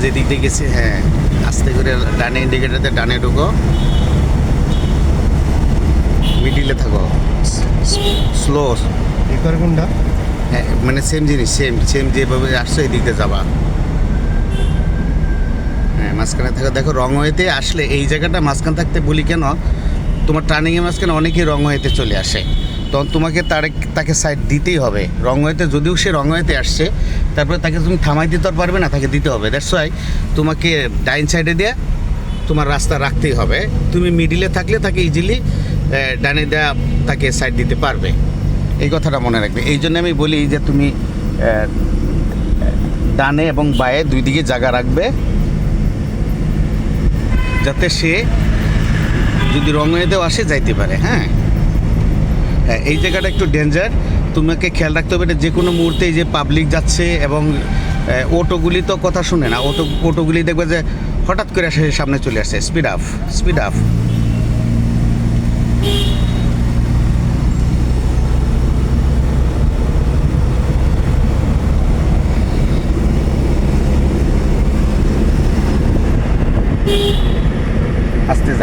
যেদিক দিয়ে গেছি, হ্যাঁ আস্তে করে ডানে ইন্ডিকেটারতে ডানে ঢুকো, মিডিলে থাকো, স্লো। এবার কোনটা? হ্যাঁ মানে সেম জিনিস, সেম যেভাবে আসছো এই দিক দিয়ে যাবা। হ্যাঁ মাঝখানে থাকো। দেখো রংওয়েতে আসলে এই জায়গাটা মাঝখানে থাকতে বলি কেন, তোমার টার্নিংয়ের মাঝখানে অনেকেই রংওয়েতে চলে আসে, তখন তোমাকে তাকে সাইড দিতেই হবে। রংওয়েতে যদিও সে রংওয়েতে আসছে, তারপরে তাকে তুমি থামাই দিতে আর পারবে না, তাকে দিতে হবে। দ্যাটস ওয়াই তোমাকে ডাইন সাইডে দিয়ে তোমার রাস্তা রাখতেই হবে। তুমি মিডিলে থাকলে তাকে ইজিলি ডানে দেওয়া তাকে সাইড দিতে পারবে, এই কথাটা মনে রাখবে। এই জন্য আমি বলি যে তুমি ডানে এবং বায়ে দুই দিকে জায়গা রাখবে, যাতে সে যদি রংওয়েতেও আসে যাইতে পারে। হ্যাঁ হ্যাঁ, এই জায়গাটা একটু ডেঞ্জার, তোমাকে খেয়াল রাখতে হবে। এটা যে কোনো মুহূর্তে যে পাবলিক যাচ্ছে এবং অটোগুলি তো কথা শুনে না, অটোগুলি দেখবে যে হঠাৎ করে সে সামনে চলে আসছে। Speed up, speed up.